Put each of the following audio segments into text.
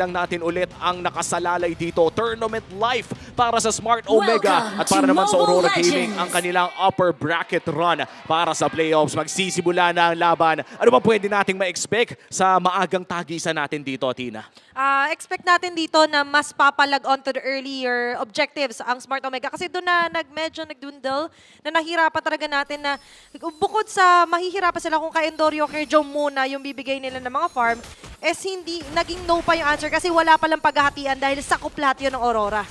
lang natin ulit ang nakasalalay dito. Tournament life para sa Smart Omega at para naman sa Aurora Gaming ang kanilang upper bracket run para sa playoffs. Magsisimula na ang laban. Ano ba pwede nating ma-expect sa maagang tagisan natin dito, Tina? Expect natin dito na mas papalag on to the earlier objectives ang Smart Omega kasi doon na medyo nagdundle na nahirapan talaga natin na bukod sa mahihirapan sila kung kay Endorio kay Jom muna yung bibigay nila ng mga farm hindi naging no pa yung answer kasi wala palang paghahatian dahil sakop lahat yun ng Aurora.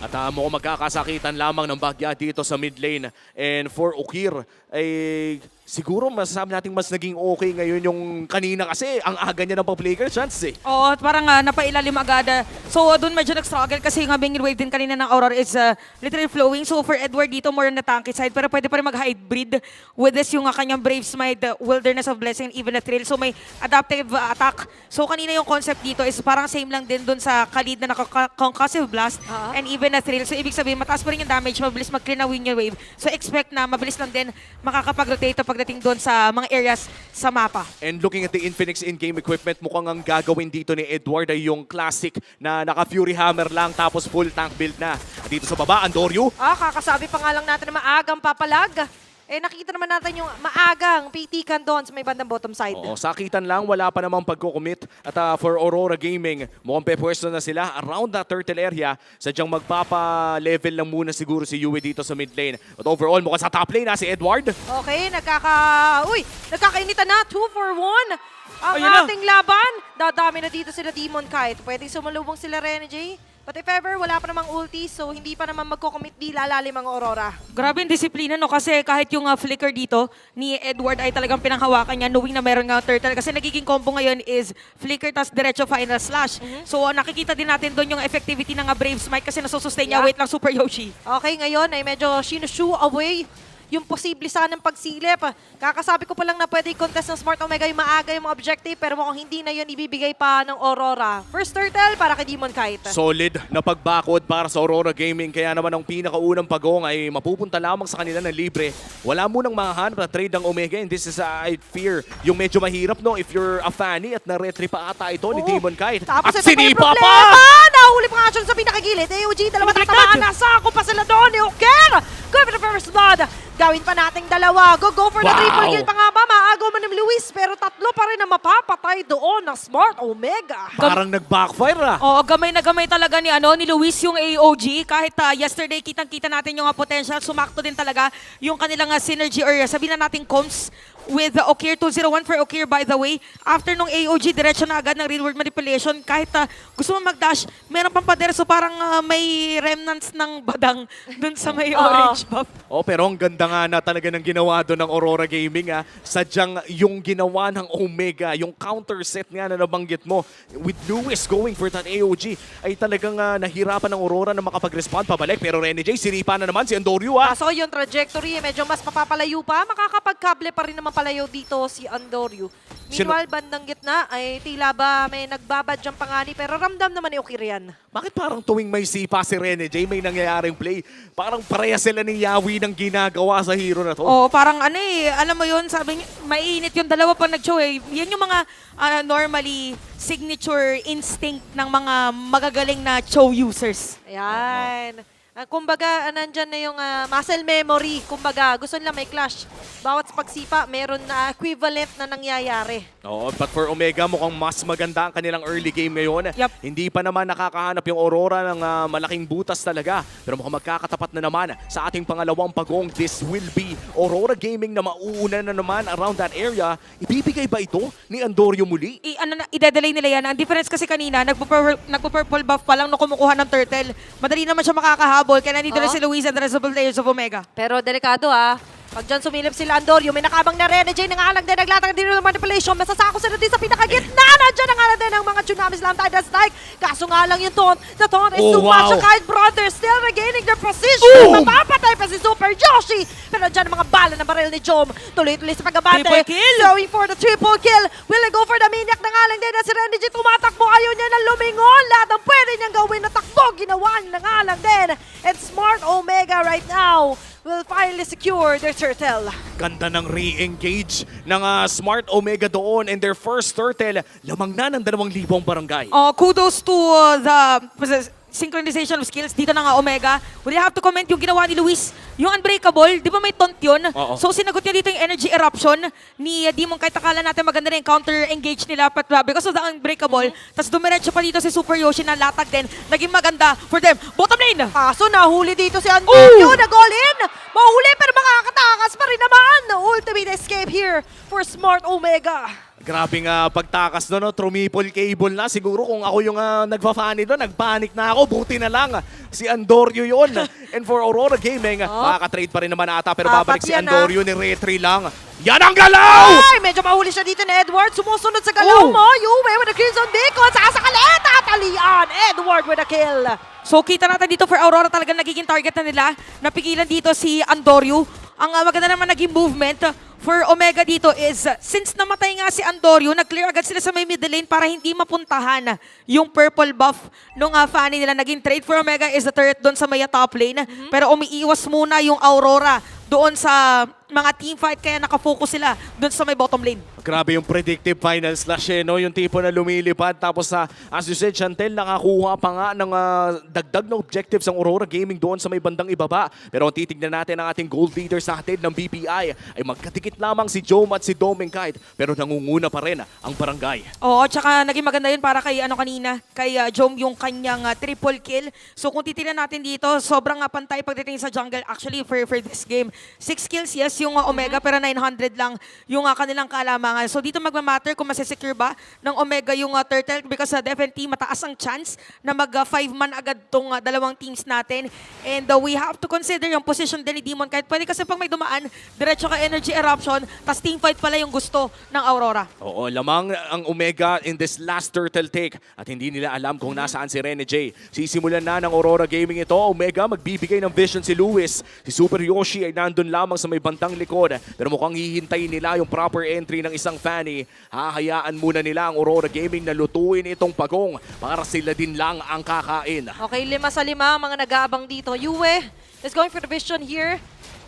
At mukhang magkakasakitan lamang ng bagya dito sa mid lane. And for Ukir, ay siguro masasabi natin mas naging okay ngayon yung kanina kasi ang aga niya ng pa-player chance eh. Oo, parang napailalim agad. So doon medyo nag-struggle kasi nga Bingil Wave din kanina ng Aurora is literally flowing. So for Edward dito more on the tanky side pero pwede pa rin mag-hybrid with this yung kanyang Brave Smite, Wilderness of Blessing, and even a Thrill. So may adaptive attack. So kanina yung concept dito is parang same lang din doon sa Khalid na concussive blast and even a Thrill. So ibig sabihin mataas pa rin yung damage, mabilis mag-clear na Winged Wave. So expect na mabilis lang din makakapag-rotate pagdating doon sa mga areas sa mapa. And looking at the Infinix in-game equipment, mukhang ang gagawin dito ni Edward ay yung classic na naka-Fury Hammer lang tapos full tank build na. Dito sa baba, Andorio. Kakasabi pa nga lang natin na maagang papalag. Nakikita naman natin yung maagang pitikan doon sa may bandang bottom side. Oo, sakitan lang, wala pa namang pagkukumit. At for Aurora Gaming, mukhang pepwesto na sila around that turtle area. Sadyang magpapa-level lang muna siguro si Yue dito sa mid lane. But overall, mukhang sa top lane na si Edward. Okay, nagkakainitan na. 2 for 1. Ang Ayun na. ating laban. Dadami na dito sila Demon Kite. Pwedeng sumalubong sila Rene J. But if ever, wala pa namang ulti, so hindi pa naman magko-commit di lalalim ang Aurora. Grabe yung disiplina, no? Kasi kahit yung flicker dito ni Edward ay talagang pinanghawakan niya knowing na meron nga turtle. Kasi nagiging combo ngayon is flicker tas diretso final slash. So nakikita din natin doon yung effectivity ng Brave Smite kasi nasusustain niya. Wait lang, Super Yoshi. Okay, ngayon ay medyo sinushu away yung posible sanang pagsilip. Kakasabi ko pa lang na pwede i-contest ng Smart Omega yung maaga yung mga objective pero mukhang hindi na yun ibibigay pa ng Aurora. First turtle para kay Demon Kite. Solid na pagbakod para sa Aurora Gaming. Kaya naman ang pinakaunang pagong ay mapupunta lamang sa kanila ng libre. Wala munang mahanap na trade ng Omega. And this is, I fear, yung medyo mahirap, no? If you're a fanny at na-retry pa ata ito ni Demon Kite. Tapos At ito pa yung sinipa problema! pa! Nahuli pa nga siya sa pinakagilid. AOG, dalawa tatamaan. Nasako pa sila doon ni Uker! Go for the first blood! Gawin pa nating dalawa. Go for the triple kill pa nga ba? Maagaw man ng Luis pero tatlo pa rin na mapapatay doon ng Smart Omega. Parang nag-backfire Oo, gamay na gamay talaga ni Luis yung AOG. Kahit yesterday kitang-kita natin yung potential, sumakto din talaga yung kanilang synergy or sabihin na natin comms with Okir 201 for Okir by the way. After nung AOG, diretso na agad ng real world manipulation. Kahit gusto mo mag-dash, meron pang pader so parang may remnants ng badang dun sa may orange buff. Pero ang ganda nga na talaga ng ginawa doon ng Aurora Gaming. Sadyang yung ginawa ng Omega, yung counter set nga na nabanggit mo, with Lewis going for that AOG, ay talagang nahirapan ng Aurora na makapag-respond pabalik. Pero Rene J, siripa na naman si Andorio. So yung trajectory, medyo mas mapapalayo pa. Makakapagkable pa rin naman palayo dito si Andorio. Meanwhile, bandang gitna ay tila ba may nagbabadyang pangani pero ramdam naman ni Okir yan. Bakit parang tuwing may sipa si Rene J, may nangyayaring play? Parang pareha sila ni Yawi ng ginagawa sa hero na to. Oo, parang alam mo yun, sabi niya, mainit yung dalawa pag nag-show eh. Yan yung mga normally signature instinct ng mga magagaling na show users. Ayan. Kumbaga, nandyan na yung muscle memory. Kumbaga, gusto nila may clash. Bawat pagsipa, meron na equivalent na nangyayari. Oo, but for Omega, mukhang mas maganda ang kanilang early game ngayon. Yup. Hindi pa naman nakakahanap yung Aurora ng malaking butas talaga. Pero mukhang magkakatapat na naman sa ating pangalawang pagong. This will be Aurora Gaming na mauuna na naman around that area. Ibibigay ba ito ni Andorio muli? I-delay nila yan. Ang difference kasi kanina, nagpo-purple buff pa lang nung kumukuha ng turtle. Madali naman siya makakahabol. Kaya nandito na si Luis and the rest of the players of Omega. Pero delikado pag dyan sumilip sila Andorio, may nakabang na Rene J, nangalang din, naglatag din ng manipulation, masasako sila din sa pinakagitna, nandyan nangalang din ng mga Tsunami Slam Tide Strike. Kaso nga lang yung taunt, the taunt is too much, kahit Brothers still regaining their position, mapapatay pa si Super Yoshi. Pero dyan ang mga bala ng baril ni Jom, tuloy-tuloy sa pag-abate. Triple kill! Going for the triple kill, will they go for the maniac, nangalang din na si Rene J, tumatakbo, ayaw niya na lumingon, lahat ang pwede niyang gawin na takbo, ginawa niya nangalang din. And Smart Omega right now will find finally secure their turtle. Ganda ng re-engage ng Smart Omega doon and their first turtle, lamang na ng 2,000 barangay. Kudos to the synchronization of skills dito na nga Omega. Would you have to comment yung ginawa ni Luis? Yung Unbreakable, di ba may taunt yun? Oo. So sinagot niya dito yung energy eruption ni Demon. Kahit akala natin maganda na yung counter-engage nila but because of the Unbreakable. Tapos dumiretso pa dito si Super Yoshi na latag din. Naging maganda for them. Bottom lane! Kaso nahuli dito si Antonio, nag-all in. Mahuli pero makakatakas pa rin naman. Ultimate escape here for Smart Omega. Grabing pagtakas no, trumipol cable na. Siguro kung ako yung nagpa-funny doon, nagpanic na ako. Buti na lang si Andorio yon. And for Aurora Gaming, makaka-trade pa rin naman ata. Pero babalik Apat si yan, Andorio ni Retri lang. Yan ang galaw! Ay, medyo mahuli siya dito ni Edward. Sumusunod sa galaw mo. Yuwe with a Crimson Beacon. Saka sa kaleta. Talian. Edward with a kill. So kita natin dito for Aurora talagang nagiging target na nila. Napigilan dito si Andorio. Ang maganda naman naging movement for Omega dito is since namatay nga si Andorio, nag-clear agad sila sa may middle lane para hindi mapuntahan yung purple buff nung Fanny nila. Naging trade for Omega is the turret doon sa may top lane. Pero umiiwas muna yung Aurora doon sa mga teamfight kaya nakafocus sila doon sa may bottom lane. Grabe yung predictive final slash no? Yung tipo na lumilipad. Tapos as you said, Chantel, nakakuha pa nga ng dagdag na objectives ang Aurora Gaming doon sa may bandang ibaba. Pero kung titignan natin ang ating gold leader sa atin ng BPI, ay magkatikit lamang si Jome at si Domengkite. Pero nangunguna pa rin ang barangay. Oo, tsaka naging maganda yun para kay kanina, kay Jome yung kanyang triple kill. So kung titignan natin dito, sobrang pantay pagdating sa jungle actually for this game. 6 kills, yes, yung Omega, pero 900 lang yung kanilang kalamangan. So dito magmamatter kung masisecure ba ng Omega yung turtle because definitely mataas ang chance na mag 5-man agad tong dalawang teams natin. And we have to consider yung position din ni Demon. Kahit pwede kasi pag may dumaan, diretso ka energy eruption, tas teamfight pala yung gusto ng Aurora. Oo, lamang ang Omega in this last turtle take at hindi nila alam kung nasaan si Rene J. Sisimulan na ng Aurora Gaming ito. Omega magbibigay ng vision si Luis. Si Super Yoshi ay nandun lamang sa may bantang likod. Pero mukhang hihintayin nila yung proper entry ng isang Fanny. Hahayaan muna nila ang Aurora Gaming na lutuin itong pagong para sila din lang ang kakain. Okay, 5-5 mga nag-aabang dito. Yuwe is going for the vision here.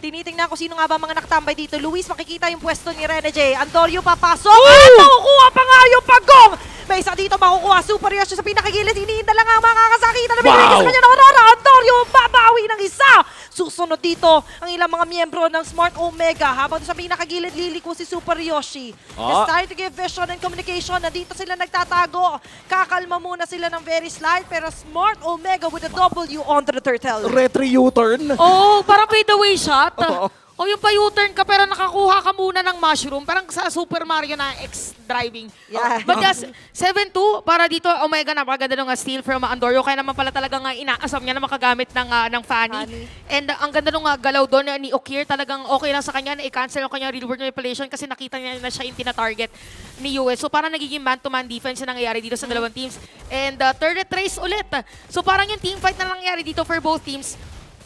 Tinitingnan ko sino nga ba mga nakatambay dito. Luis, makikita yung pwesto ni Rene J. Antonio papasok. At makukuha pa nga yung pagong. May isa dito makukuha. Super Yoshi sa pinakagilid. Hinihinda lang ang makakasakitan na binigay sa kanya ng Aurora. Antonio babawi ng isa. Susunod dito ang ilang mga miyembro ng Smart Omega. Habang sa pinakagilid, liliko si Super Yoshi. It's time to give vision and communication. Nandito sila nagtatago. Kakalma muna sila ng very slight. Pero Smart Omega with a W on the turtle. Retri U-turn. Oh, parang fade away shot. Oo. O yung pa-U-turn ka pero nakakuha ka muna ng mushroom. Parang sa Super Mario na X-driving. Yeah. But yes, 7-2 para dito Omega napaganda ng steal from Andorio. Kaya naman pala talagang inaasam niya na makagamit ng Fanny. And ang ganda nung galaw doon ni Okir. Talagang okay lang sa kanya na i-cancel ang kanyang reward manipulation kasi nakita niya na siya yung tina-target ni US. So parang nagiging man-to-man defense na nangyayari dito sa dalawang teams. And third race ulit. So parang yung team fight na nangyayari dito for both teams.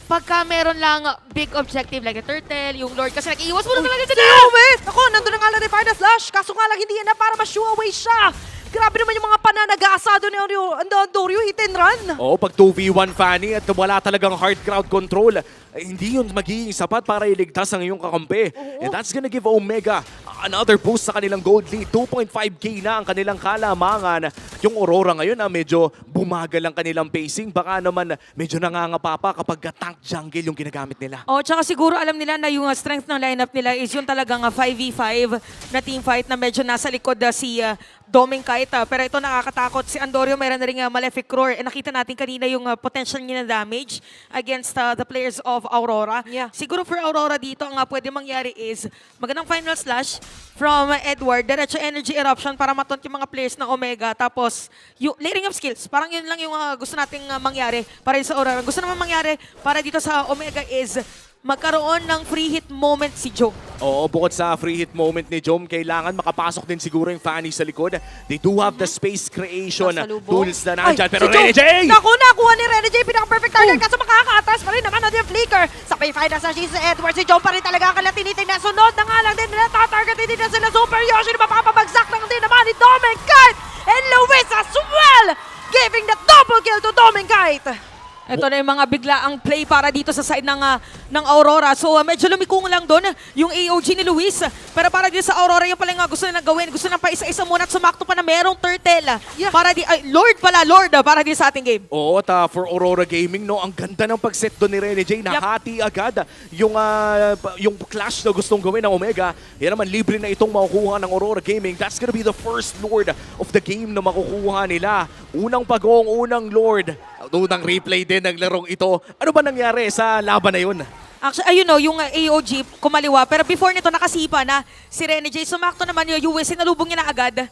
Pagka meron lang big objective like the turtle, yung Lord, kasi nag-iwas mo na talaga sila! Ako, nandun na nga lang Rifarda Slash. Kaso nga lang hindi yan na para ma-show away siya. Grabe naman yung mga pananag-aasado ni Andorio, hit and run. Oo, pag 2v1 Fanny at wala talagang hard crowd control, hindi yun magiging sapat para iligtas ang iyong kakampi. And that's gonna give Omega another boost sa kanilang gold lead. 2.5k na ang kanilang kalamangan. At yung Aurora ngayon medyo bumagal ang kanilang pacing. Baka naman medyo nangangapa pa kapag tank jungle yung ginagamit nila. Oh, tsaka siguro alam nila na yung strength ng lineup nila is yung talagang 5v5 na team fight na medyo nasa likod si Domengkite. Pero ito nakakatakot. Si Andorio mayroon na rin Malefic Roar. Nakita natin kanina yung potential niya na damage against the players of Aurora. Yeah. Siguro for Aurora dito, ang pwede mangyari is magandang final slash from Edward. Diretso energy eruption para mataunt yung mga players ng Omega. Tapos, yung layering of skills. Parang yun lang yung gusto nating mangyari para sa Aurora. Gusto naman mangyari para dito sa Omega is magkaroon ng free hit moment si Joe. Oo, bukod sa free hit moment ni Jome, kailangan makapasok din siguro yung Fanny sa likod. They do have the space creation Nasalubong. tools na nandyan. Pero si Rene Joe, J! Naku, nakuha ni Rene J. Pinaka-perfect target. Kaso makakaatas pa rin naman ang flicker. Sa pay-final sa si Edward, si Joe pa rin talaga ang tinitin na sunod na nga lang din nila. Tatargetin din na sila Super Yoshi na mapapabagsak lang din naman ni Domengkite. And Luis as well, giving the double kill to Domengkite. Ito na yung mga biglaang play para dito sa side ng Aurora. So medyo lumikong lang doon yung AOG ni Luis. Pero para dito sa Aurora, yung pala nga gusto nilang gawin. Gusto nilang pa isa-isa muna at sumakto pa na merong turtle. Yeah. Para Lord para dito sa ating game. Oo, at for Aurora Gaming, no, ang ganda ng pag-set doon ni Rene J. Nahati agad yung clash na gustong gawin ng Omega. Yan naman, libre na itong makukuha ng Aurora Gaming. That's gonna be the first Lord of the game na makukuha nila. Unang pagong, unang Lord. Unang replay din ng larong ito. Ano ba nangyari sa laban na yun? Actually, ayun no, yung AOG kumaliwa. Pero before nito, nakasipa na si Rene J. Sumakto naman yung US, sinalubong niya na agad.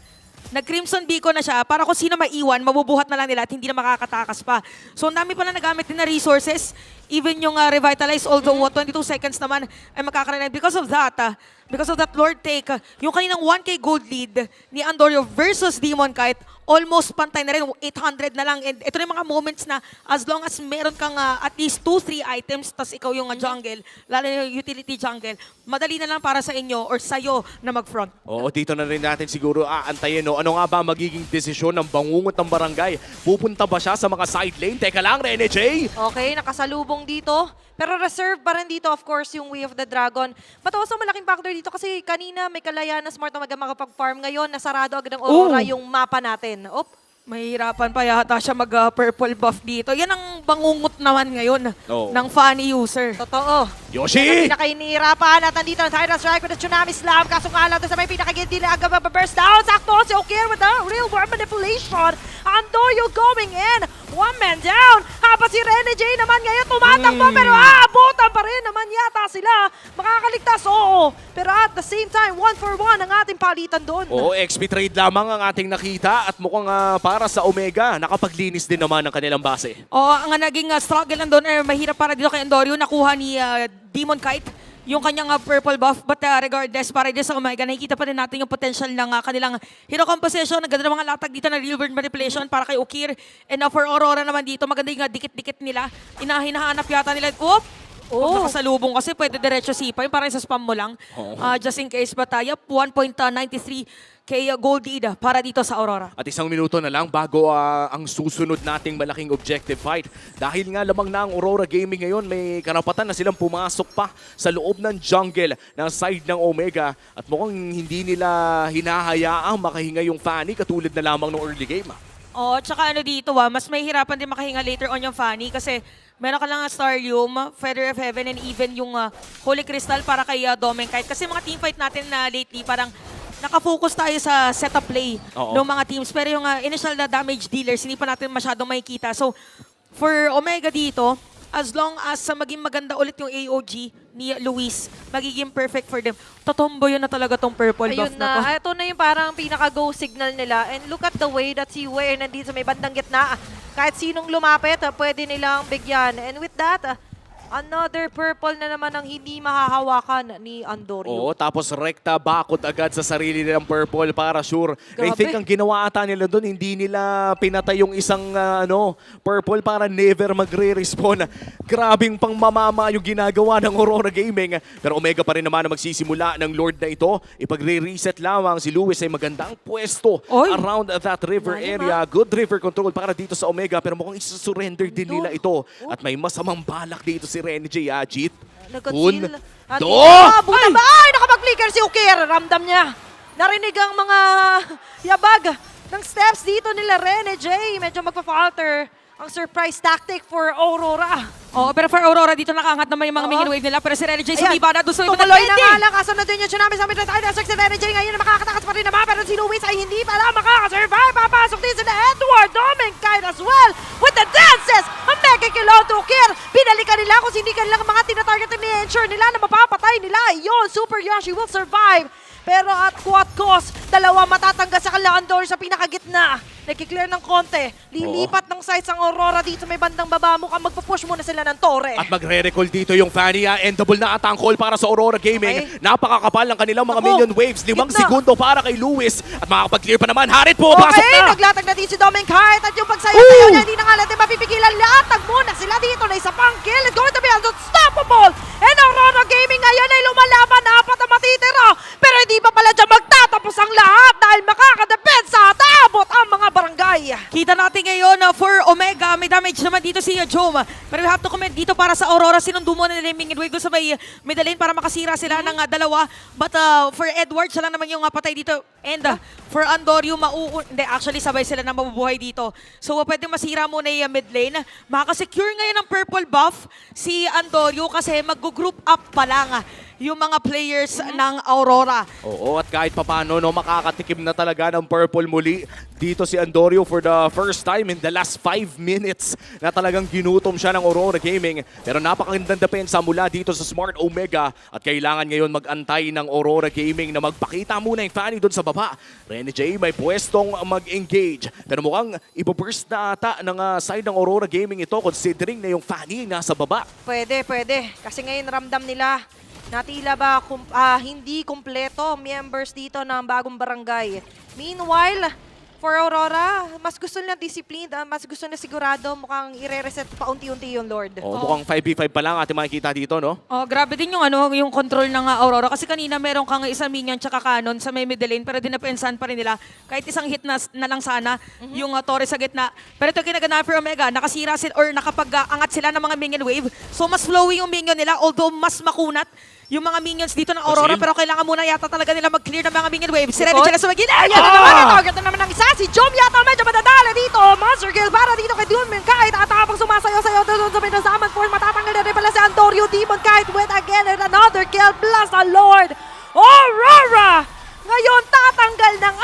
Nag-Crimson Beacon na siya para kung sino maiwan, mabubuhat na lang nila at hindi na makakatakas pa. So, ang dami pala nagamit din na resources. Even yung Revitalize, although 22 seconds naman ay makakarinig. Because of that Lord take, yung kaninang 1K gold lead ni Andorio versus Demon Kite, almost pantay na rin, 800 na lang. And ito na yung mga moments na as long as meron kang at least 2-3 items, tas ikaw yung jungle, lalo na yung utility jungle, madali na lang para sa inyo or sa'yo na mag-front. Oo, dito na rin natin siguro aantayin. No? Ano nga ba magiging desisyon ng bangungot ng barangay? Pupunta ba siya sa mga side lane? Teka lang, Rene J! Okay, nakasalubong dito. Pero reserve pa rin dito, of course, yung Way of the Dragon. But also, malaking factor dito kasi kanina may kalaya na smart na makapag-farm. Ngayon, nasarado agad ng Aurora yung mapa natin. Op. Mahirapan pa yata siya mag-purple buff dito. Yan ang bangungot naman ngayon ng funny user. Totoo. Yoshi! Pinakainihirapan at nandito ang Tidal Strike with the Tsunami Slam. Kaso nga lang sa may pinakagindi na agad burst down. Sakto si Okir with the real world manipulation. Andorio going in. One man down. Habang si Rene J naman ngayon tumatakbo pero abutan pa rin naman yata sila. Makakaligtas, oo. Pero at the same time, 1-for-1 ang ating palitan doon. Oo, XP trade lamang ang ating nakita at mukhang para sa Omega, nakapaglinis din naman ng kanilang base. Ang naging struggle lang doon, mahirap para dito kay Andorio, nakuha ni Demon Kite yung kanyang purple buff. But regardless, para dito sa Omega, nakikita pa rin natin yung potential ng kanilang hero composition. Ang ganda ng mga latag dito na real world manipulation para kay Okir. And for Aurora naman dito, maganda yung dikit-dikit nila. Hinahanap yata nila. Oop! Pag nakasalubong kasi pwede diretso sipa yung parang sa spam mo lang. Just in case, bataya 1.93k gold lead para dito sa Aurora. At 1 minuto na lang bago ang susunod nating malaking objective fight. Dahil nga lamang na ang Aurora Gaming ngayon, may karapatan na silang pumasok pa sa loob ng jungle ng side ng Omega. At mukhang hindi nila hinahayaang makahinga yung Fanny katulad na lamang ng early game. Tsaka dito mas may hirapan din makahinga later on yung Fanny kasi meron ka lang Starlium, Feather of Heaven, and even yung Holy Crystal para kay Domen Kite. Kasi mga teamfight natin na lately, parang nakafocus tayo sa setup play ng mga teams. Pero yung initial na damage dealers, hindi pa natin masyadong makikita. So, for Omega dito, as long as maging maganda ulit yung AOG ni Luis, magiging perfect for them. Totombo yun na talaga tong purple buff Ayun na to. na, ito na yung parang pinaka-go signal nila. And look at the way that si Ware nandito sa may bandang gitna. Kahit sinong lumapit, pwede nilang bigyan. And with that, another purple na naman ang hindi mahahawakan ni Andorio. Oo, tapos rekta bakot agad sa sarili nilang purple para sure. I Grabe. think ang ginawa ata nila doon, hindi nila pinatay yung isang purple para never magre-respawn. Grabing pang mamama yung ginagawa ng Aurora Gaming. Pero Omega pa rin naman na magsisimula ng Lord na ito. Ipagre-reset lamang si Luis ay magandang pwesto around that river area. Good river control para dito sa Omega pero mukhang isa-surrender din nila ito. At may masamang balak dito si Rene J. Ajit. Nag-conceal. At Do! buta ba? Ay, nakapag-flicker si Ukir. Ramdam niya. Narinig ang mga yabag ng steps dito nila Rene J. Medyo magpa-falter ang surprise tactic for Aurora. Pero for Aurora, dito nakaangat naman yung mga minion wave nila. Pero si Rene J. sumiba na doon sa Tumuloy na nga lang. Kaso na din yung tsunami sa mid tayo. Si Rene J ngayon na makakatakas pa rin naman. Pero si Luis ay hindi pala makakasurvive. Papasok din sila Edward Domen Kite as well. With the dances, ang mega kill out to Ukir. Binalikan nila kung hindi kanilang mga tinatarget na ensure nila na mapapatay nila. Yon, Super Yoshi will survive. Pero at what cost? Dalawa matatanggas sa Kalandor sa pinakagitna. Nagkiklear ng konti. Lilipat ng sides ang Aurora dito may bandang baba. Mukhang magpupush muna sila ng Torre. At magre-recall dito yung Fanny. Endable na ata ang call para sa Aurora Gaming. Okay. Napakakapal ng kanilang mga Naku, minion waves. 5 gitna. segundo para kay Luis. At makakapag-clear pa naman. Harit po, pasok Okay, na! naglatag na din si Domen Kite at yung pagsayaw-sayaw niya, hindi na nga natin mapipigilan. Latag muna sila dito na isa pang kill. It's going to be unstoppable. And Aurora Gaming ngayon ay lumalaban. 4 na matitira. Pero hindi pa pala dyan magtatapos ang lahat dahil makakadepensa at aabot ang mga barangay. Kita natin ngayon ngayon for Omega. May damage naman dito si Jom. Pero we have to comment dito para sa Aurora. Sinundo muna nila yung Mingid Wave doon sa may middle lane para makasira sila ng dalawa. But for Edward, siya lang naman yung patay dito. And for Andorio, hindi, actually sabay sila na mabubuhay dito. So pwede masira muna yung mid lane. Makasecure ngayon ng purple buff si Andorio kasi mag-group up pa lang yung mga players ng Aurora. Oo, at kahit papano, no, makakatikim na talaga ng purple muli dito si Andorio for the first time in the last 5 minutes na talagang ginutom siya ng Aurora Gaming. Pero napakagandang depensa mula dito sa Smart Omega at kailangan ngayon mag-antay ng Aurora Gaming na magpakita muna yung Fanny doon sa baba. Rene J may pwestong mag-engage. Pero mukhang ipaburst na ata ng side ng Aurora Gaming ito considering na yung Fanny nasa baba. Pwede. Kasi ngayon ramdam nila na tila ba hindi kumpleto members dito ng bagong barangay. Meanwhile, for Aurora, mas gusto nila disciplined, mas gusto nila sigurado, mukhang i-reset paunti-unti yung Lord. Oh, mukhang 5v5 pa lang ating makikita dito, no? Oh, grabe din yung yung control ng Aurora kasi kanina meron kang isang minion tsaka cannon sa may middle lane pero dinapensahan pa rin nila kahit isang hit na lang sana yung Torre sa gitna. Pero ito ginagana for Omega, nakasira sila or nakapag-angat sila ng mga minion wave. So mas flowing yung minion nila although mas makunat yung mga minions dito ng Aurora Sige. pero kailangan muna yata talaga nila mag-clear ng mga minion wave. Sila Ikot. din sila sa magina. Ayan na naman, target na naman ng isa. Si Jom yata medyo madadala dito. Monster kill para dito kay Demon Kite. At habang sumasayaw-sayaw doon sa pinasaman force, matatanggal na rin pala si Andorio. Demon Kite with again and another kill. Bless the Lord. Aurora! Ngayon tatanggal ng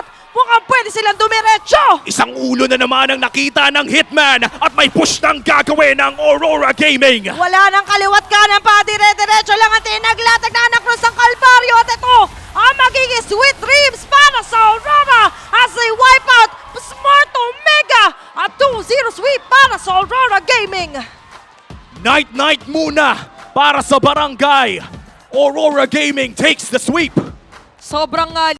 4. Mukhang pwede silang dumiretso. Isang ulo na naman ang nakita ng Hitman at may push ng gagawin ng Aurora Gaming. Wala nang kaliwat kanan pa, dire-diretso lang ang tinaglatag na Cruz ng Calvario. At ito, ang magiging sweet dreams para sa Aurora as they wipe out Smart Omega at 2-0 sweep para sa Aurora Gaming. Night-night muna para sa barangay. Aurora Gaming takes the sweep. Sobrang